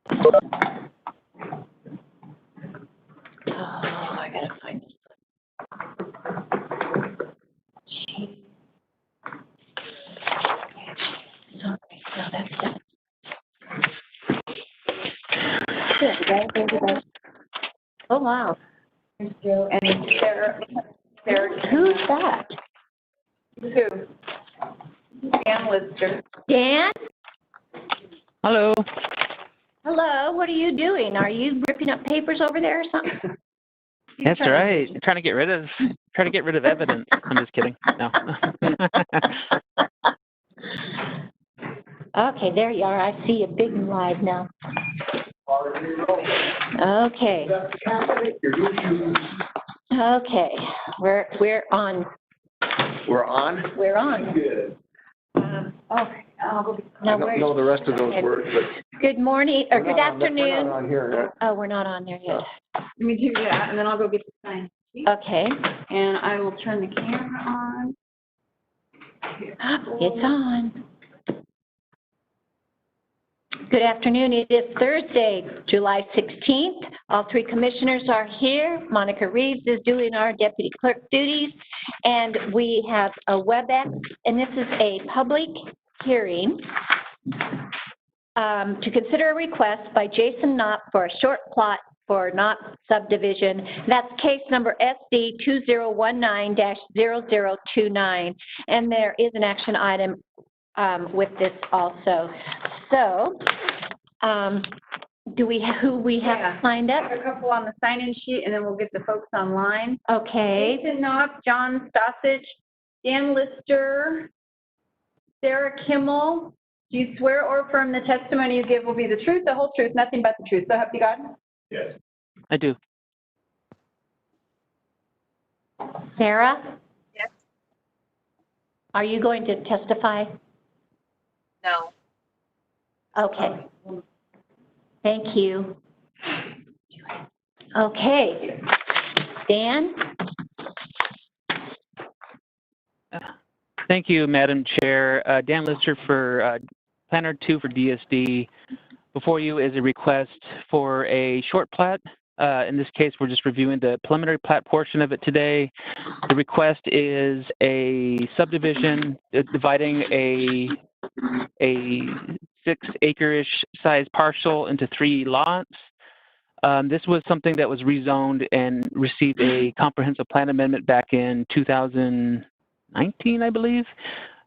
I gotta find this. Sorry, no, that's done. Good. Oh, wow. There's Joe, I mean, Sarah. Who's that? Who? Dan Lister. Dan? Hello. Hello, what are you doing? Are you ripping up papers over there or something? That's right. I'm trying to get rid of evidence. I'm just kidding. No. Okay, there you are. I see you big and live now. Okay. Okay, we're on. We're on? We're on. Good. Now I don't know the rest of those words, but. Good morning, or We're good not on- afternoon. We're not on here Oh, we're not on there yet. Let me do that, and then I'll go get the sign. Okay. And I will turn the camera on. It's on. Good afternoon. It is Thursday, July 16th. All three commissioners are here. Monica Reeves is doing our deputy clerk duties. And we have a WebEx, and this is a public hearing to consider a request by Jason Knott for a short plot for Knott subdivision. That's case number SD 2019-0029. And there is an action item with this also. So, who we have signed up? A couple on the sign-in sheet, and then we'll get the folks online. Okay. Jason Knott, John Stossage, Dan Lister, Sarah Kimmel. Do you swear or affirm the testimony you give will be the truth, the whole truth, nothing but the truth? So help you God? Yes. I do. Sarah? Yes. Are you going to testify? No. Okay. Thank you. Okay. Dan? Thank you, Madam Chair. Dan Lister for Planner 2 for DSD. Before you is a request for a short plat. In this case, we're just reviewing the preliminary plat portion of it today. The request is a subdivision dividing a 6-acre-ish size parcel into 3 lots. This was something that was rezoned and received a comprehensive plan amendment back in 2019, I believe.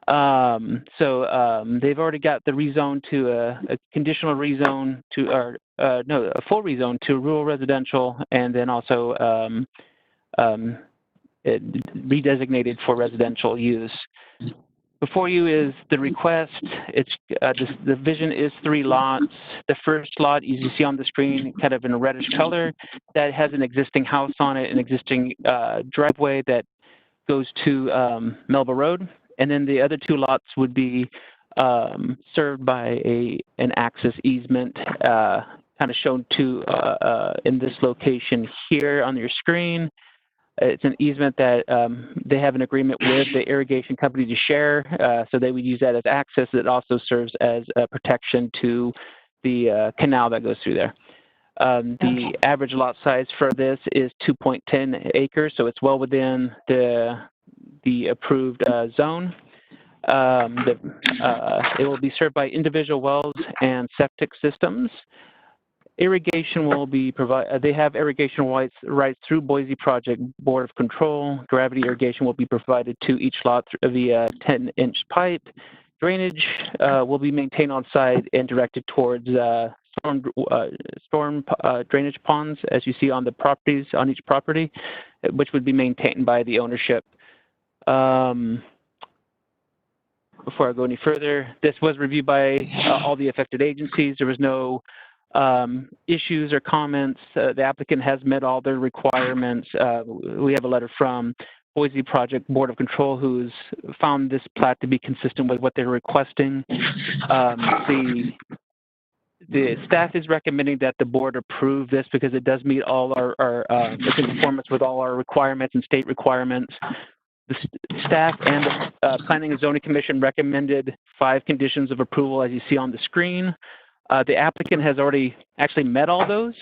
They've already got the rezone to a conditional rezone to, or no, a full rezone to rural residential, and then also redesignated for residential use. Before you is the request. It's the vision is 3 lots. The first lot, as you see on the screen, kind of in a reddish color, that has an existing house on it, an existing driveway that goes to Melba Road. And then the other 2 lots would be served by an access easement, kind of shown to in this location here on your screen. It's an easement that they have an agreement with the irrigation company to share, so they would use that as access. It also serves as a protection to the canal that goes through there. The average lot size for this is 2.10 acres, so it's well within the approved zone. It will be served by individual wells and septic systems. Irrigation will be provided. They have irrigation rights through Boise Project Board of Control. Gravity irrigation will be provided to each lot via 10-inch pipe. Drainage will be maintained on site and directed towards storm drainage ponds, as you see on the properties on each property, which would be maintained by the ownership. Before I go any further, this was reviewed by all the affected agencies. There was no issues or comments. The applicant has met all their requirements. We have a letter from Boise Project Board of Control who's found this plat to be consistent with what they're requesting. The staff is recommending that the board approve this because it does meet all it's in conformance with all our requirements and state requirements. The staff and the Planning and Zoning Commission recommended 5 conditions of approval, as you see on the screen. The applicant has already actually met all those.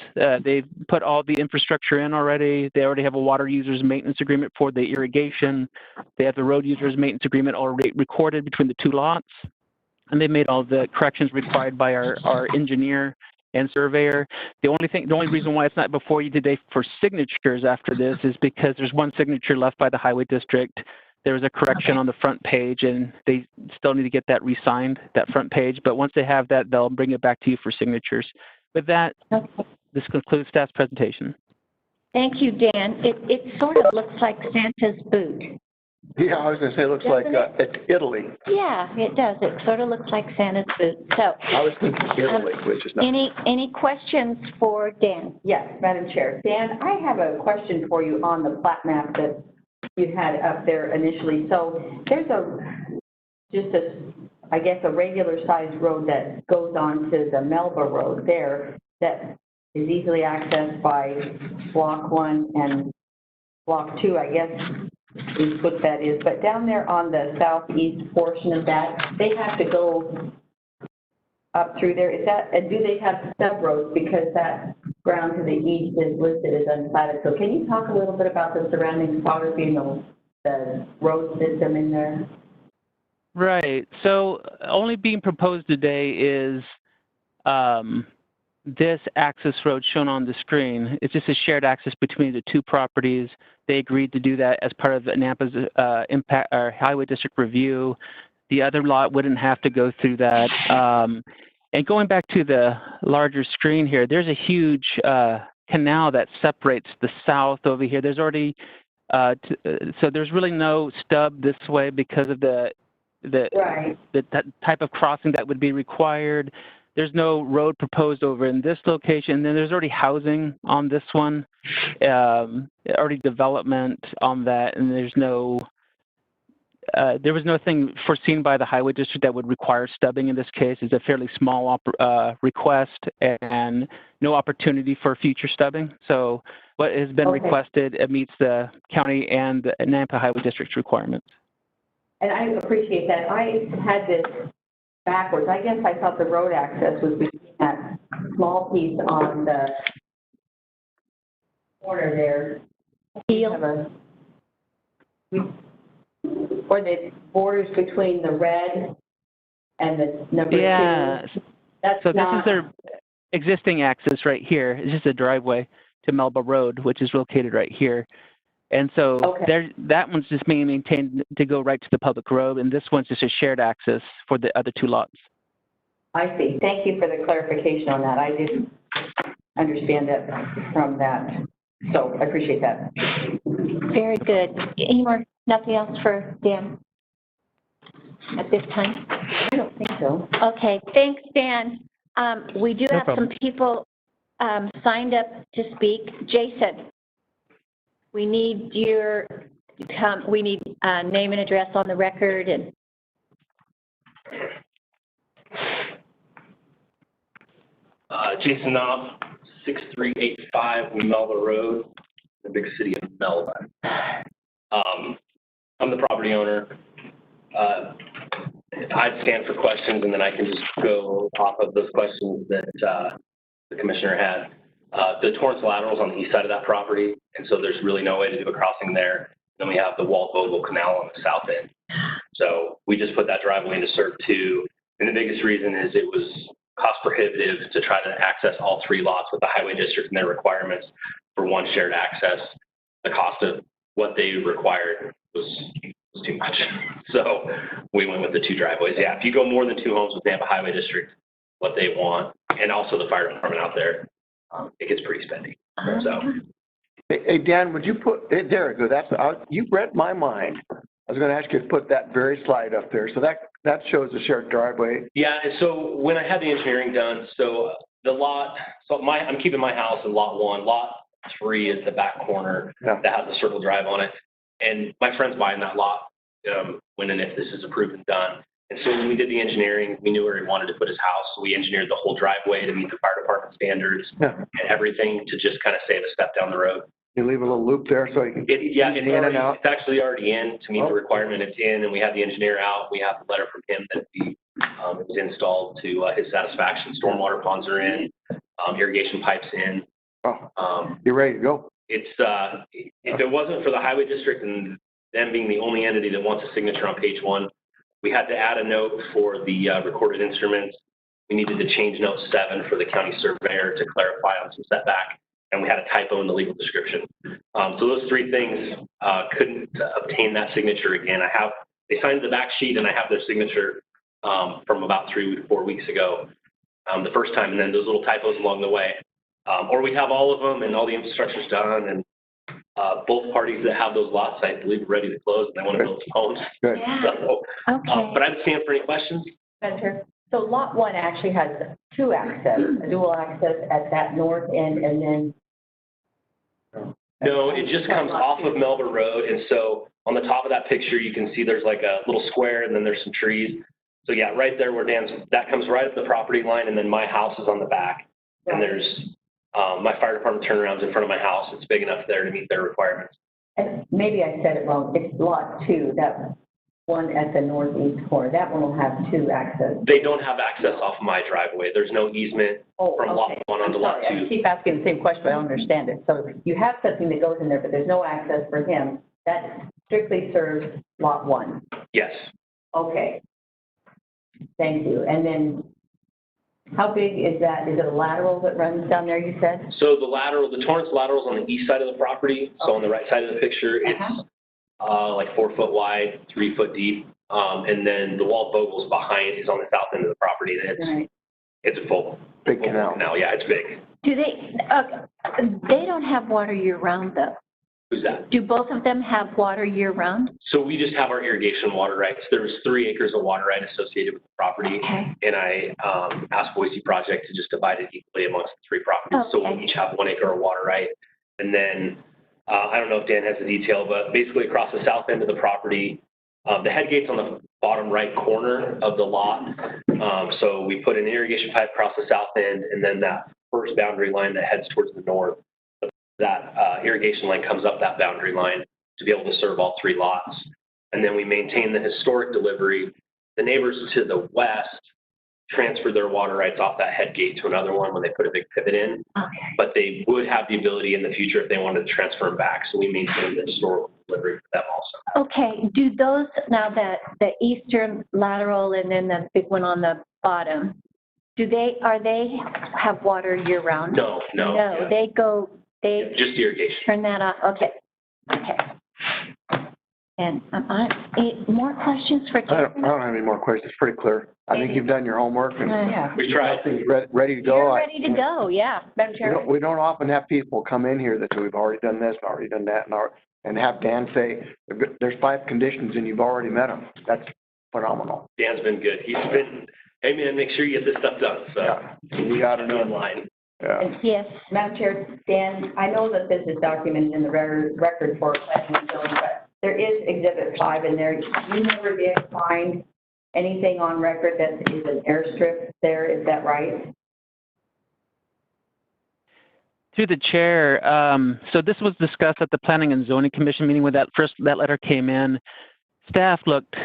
They've put all the infrastructure in already. They already have a water users maintenance agreement for the irrigation. They have the road users maintenance agreement already recorded between the two lots. And they made all the corrections required by our engineer and surveyor. The only reason why it's not before you today for signatures after this is because there's one signature left by the highway district. There was a correction on the front page, and they still need to get that re-signed, that front page. But once they have that, they'll bring it back to you for signatures. With that, this concludes staff's presentation. Thank you, Dan. It sort of looks like Santa's boot. Yeah, I was gonna say, it looks like it's Italy. Yeah, it does. It sort of looks like Santa's boot. So, I was thinking Italy, which is not. any questions for Dan? Yes, Madam Chair. Dan, I have a question for you on the plat map that you had up there initially. So there's I guess, a regular sized road that goes on to the Melba Road there that is easily accessed by Block 1 and Block 2, I guess is what that is. But down there on the southeast portion of that, they have to go up through there. Is that, and do they have sub-roads? Because that ground to the east is listed as unplatted. So can you talk a little bit about the surrounding topography and the road system in there? Right. So only being proposed today is this access road shown on the screen. It's just a shared access between the two properties. They agreed to do that as part of NAPA's impact or highway district review. The other lot wouldn't have to go through that. And going back to the larger screen here, there's a huge canal that separates the south over here. There's already, so there's really no stub this way because of the type of crossing that would be required. There's no road proposed over in this location. Then there's already housing on this one, already development on that, and there's no, there was nothing foreseen by the highway district that would require stubbing in this case. It's a fairly small request and no opportunity for future stubbing. So what has been requested, it meets the county and the Nampa Highway District's requirements. And I appreciate that. I had this backwards. I guess I thought the road access was between that small piece on the corner there. Or the borders between the red and the number 2. That's so this is their existing access right here. It's just a driveway to Melba Road, which is located right here. And so that one's just being maintained to go right to the public road, and this one's just a shared access for the other two lots. I see. Thank you for the clarification on that. I didn't understand that from that. So I appreciate that. Very good. Any more? Nothing else for Dan at this time? I don't think so. Okay. Thanks, Dan. We do have some people signed up to speak. Jason, we need your name and address on the record. And Jason Knopf, 6385 Melba Road, the big city of Melba. I'm the property owner. I'd stand for questions, and then I can just go off of those questions that the commissioner had. The Torrance lateral is on the east side of that property, and so there's really no way to do a crossing there. Then we have the Walt-Vogel Canal on the south end. So we just put that driveway into CERC 2, and the biggest reason is it was cost prohibitive to try to access all 3 lots with the highway district and their requirements for one shared access. The cost of what they required was too much. So we went with the 2 driveways. Yeah, if you go more than 2 homes with Nampa Highway District, what they want, and also the fire department out there, it gets pretty spendy. So, hey Dan, would you put there? Go. That's you read my mind. I was going to ask you to put that very slide up there. So that shows the shared driveway. Yeah. And so when I had the engineering done, so the lot, I'm keeping my house in lot 1. Lot 3 is the back corner that has a circle drive on it. And my friend's buying that lot when and if this is approved and done. And so when we did the engineering, we knew where he wanted to put his house. So we engineered the whole driveway to meet the fire department standards and everything to just kind of save a step down the road. You leave a little loop there so you can get in and out. It's actually already in to meet the requirement. It's in, and we have the engineer out. We have the letter from him that we It was installed to his satisfaction. Stormwater ponds are in, irrigation pipes in. Oh, you're ready to go. It's, if it wasn't for the highway district and them being the only entity that wants a signature on page 1, we had to add a note for the recorded instruments. We needed to change note 7 for the county surveyor to clarify on some setback, and we had a typo in the legal description. So those 3 things couldn't obtain that signature again. They signed the back sheet, and I have their signature from about 3 to 4 weeks ago, the first time, and then those little typos along the way. Or we have all of them and all the infrastructure's done, and both parties that have those lots, I believe, are ready to close, and they want to build homes. Good. Yeah. So, Okay. but I'm standing for any questions. Madam Chair, so lot 1 actually has 2 access, a dual access at that north end and then. No, it just comes off of Melba Road, and so on the top of that picture, you can see there's like a little square, and then there's some trees. So yeah, right there where Dan's, that comes right up the property line, and then my house is on the back, and there's my fire department turnaround's in front of my house. It's big enough there to meet their requirements. And maybe I said it wrong, it's lot 2, that one at the northeast corner, that one will have 2 access. They don't have access off of my driveway. There's no easement from lot 1 onto lot 2. I keep asking the same question, but I don't understand it. So you have something that goes in there, but there's no access for him. That strictly serves lot 1. Yes. Okay. Thank you. And then how big is that? Is it a lateral that runs down there, you said? So the Torrance lateral is on the east side of the property. So on the right side of the picture, it's like 4 foot wide, 3 foot deep. And then the wall Vogels behind is on the south end of the property. And it's a full Big canal. Yeah, it's big. Do they don't have water year-round, though? Who's that? Do both of them have water year-round? So we just have our irrigation water rights. There was 3 acres of water right associated with the property. Okay. And I asked Boise Project to just divide it equally amongst the 3 properties. So Okay. we'll each have 1 acre of water right. And then, I don't know if Dan has the detail, but basically across the south end of the property, the head gate's on the bottom right corner of the lot. So we put an irrigation pipe across the south end, and then that first boundary line that heads towards the north, that irrigation line comes up that boundary line to be able to serve all 3 lots. And then we maintain the historic delivery. The neighbors to the west transfer their water rights off that head gate to another one when they put a big pivot in. Okay. But they would have the ability in the future if they wanted to transfer them back. So we maintain the historical delivery for them also. Okay, do those, now the eastern lateral and then the big one on the bottom, are they have water year-round? No. No, they Just irrigation. turn that off, okay. And any more questions for I Karen? don't have any more questions. It's pretty clear. I think you've done your homework and Yeah. We tried. everything's ready to go. You're ready to go, yeah. Madam Chair? We don't often have people come in here that say, we've already done this, already done that, and have Dan say, there's 5 conditions and you've already met them. That's phenomenal. Dan's been good. He's been, hey man, make sure you get this stuff done. So Yeah. We got to be in know. line. Yeah. Yes, Madam Chair, Dan, I know that this is documented in the record for planning and zoning, but there is Exhibit 5 in there. You never did find anything on record that is an airstrip there, is that right? Through the chair, so this was discussed at the Planning and Zoning Commission meeting when that letter came in. Staff looked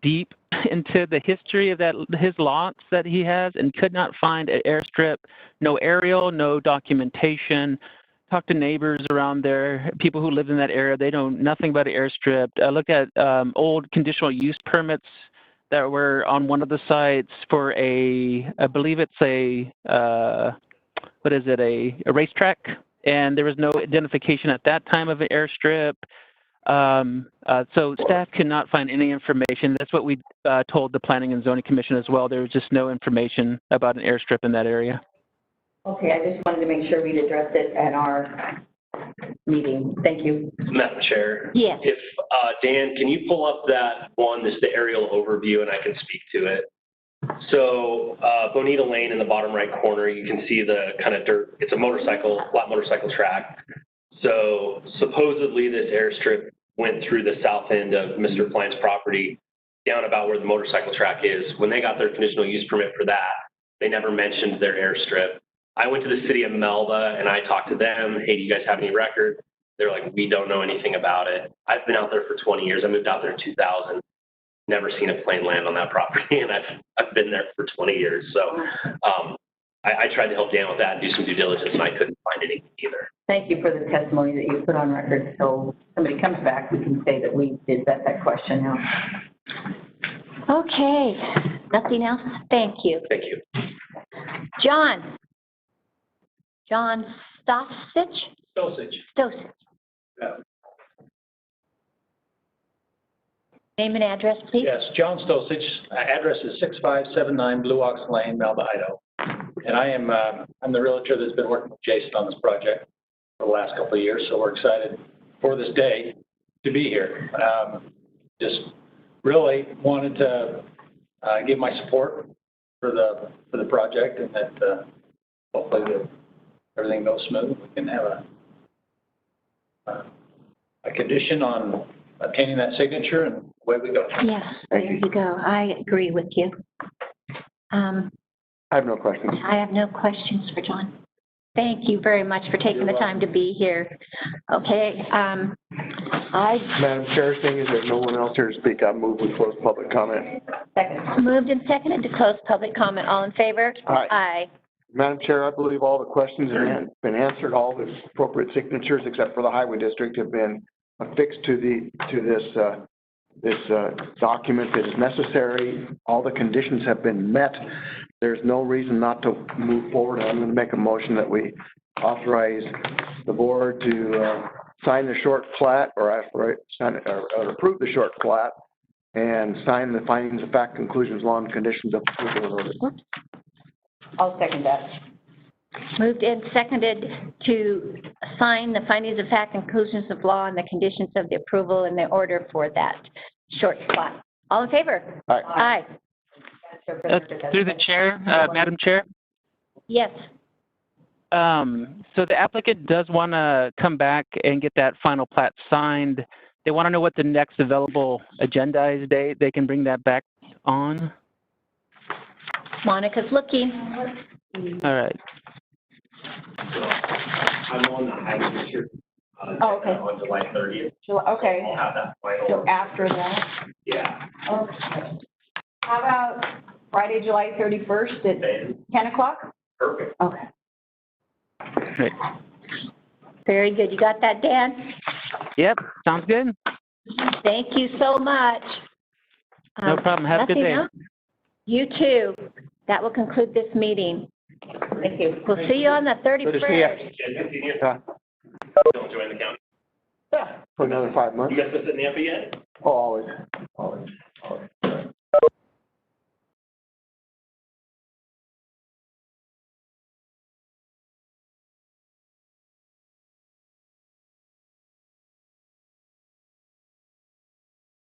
deep into the history of his lots that he has and could not find an airstrip, no aerial, no documentation. Talked to neighbors around there, people who lived in that area. They know nothing about an airstrip. I looked at old conditional use permits that were on one of the sites for I believe it's a racetrack, and there was no identification at that time of an airstrip. So staff could not find any information. That's what we told the Planning and Zoning Commission as well. There was just no information about an airstrip in that area. Okay, I just wanted to make sure we'd address it at our meeting. Thank you. Madam Chair. yes. If, Dan, can you pull up that one, this the aerial overview, and I can speak to it? So, Bonita Lane in the bottom right corner, you can see the kind of dirt. It's a flat motorcycle track. So supposedly this airstrip went through the south end of Mr. Klein's property down about where the motorcycle track is. When they got their conditional use permit for that, they never mentioned their airstrip. I went to the city of Melba and I talked to them. Hey, do you guys have any record? They're like, we don't know anything about it. I've been out there for 20 years. I moved out there in 2000. never seen a plane land on that property, and I've been there for 20 years. So I tried to help Dan with that and do some due diligence, and I couldn't find anything either. Thank you for the testimony that you put on record, so somebody comes back, we can say that we did vet that question out. Okay, nothing else? Thank you. Thank you. John Stosich? Dosage. Stosich. Yeah. Name and address, please. Yes, John Stosich. Address is 6579 Blue Ox Lane, Melba, Idaho. And I'm the realtor that's been working with Jason on this project for the last couple of years, so we're excited for this day to be here. Just really wanted to give my support for the project, and that hopefully everything goes smooth. We can have a condition on obtaining that signature, and away we go. Yes, there you go. I agree with you. I have no questions. I have no questions for John. Thank you very much for taking the time to be here. Okay, Madam Chair, seeing as there's no one else here to speak, I move we close public comment. Second. moved and seconded to close public comment. All in favor? Aye. Aye. Madam Chair, I believe all the questions have been answered. All the appropriate signatures, except for the Highway District, have been affixed to this document that is necessary. All the conditions have been met. There's no reason not to move forward. I'm going to make a motion that we authorize the board to sign the short plat, or approve the short plat, and sign the findings of fact, conclusions, law, and conditions of approval. I'll second that. Moved and seconded to sign the findings of fact, conclusions of law, and the conditions of the approval and the order for that short plot. All in favor? Aye. Aye. Through the chair, Madam Chair. Yes. So the applicant does want to come back and get that final plat signed. They want to know what the next available agendized date they can bring that back on. Monica's looking. All right. I'm on the Highway District. Oh, okay. On July 30th. Okay, I'll have that final. so after that, Yeah. okay. How about Friday, July 31st at 10 o'clock? Perfect. Okay. Great. Very good. You got that, Dan? Yep. Sounds good. Thank you so much. No problem. Have a good Nothing day. else? You too. That will conclude this meeting. Thank you. We'll see you on the Good to see ya. 31st. Don't join the county. For another 5 months. You guys been sitting in the yet? Oh, always.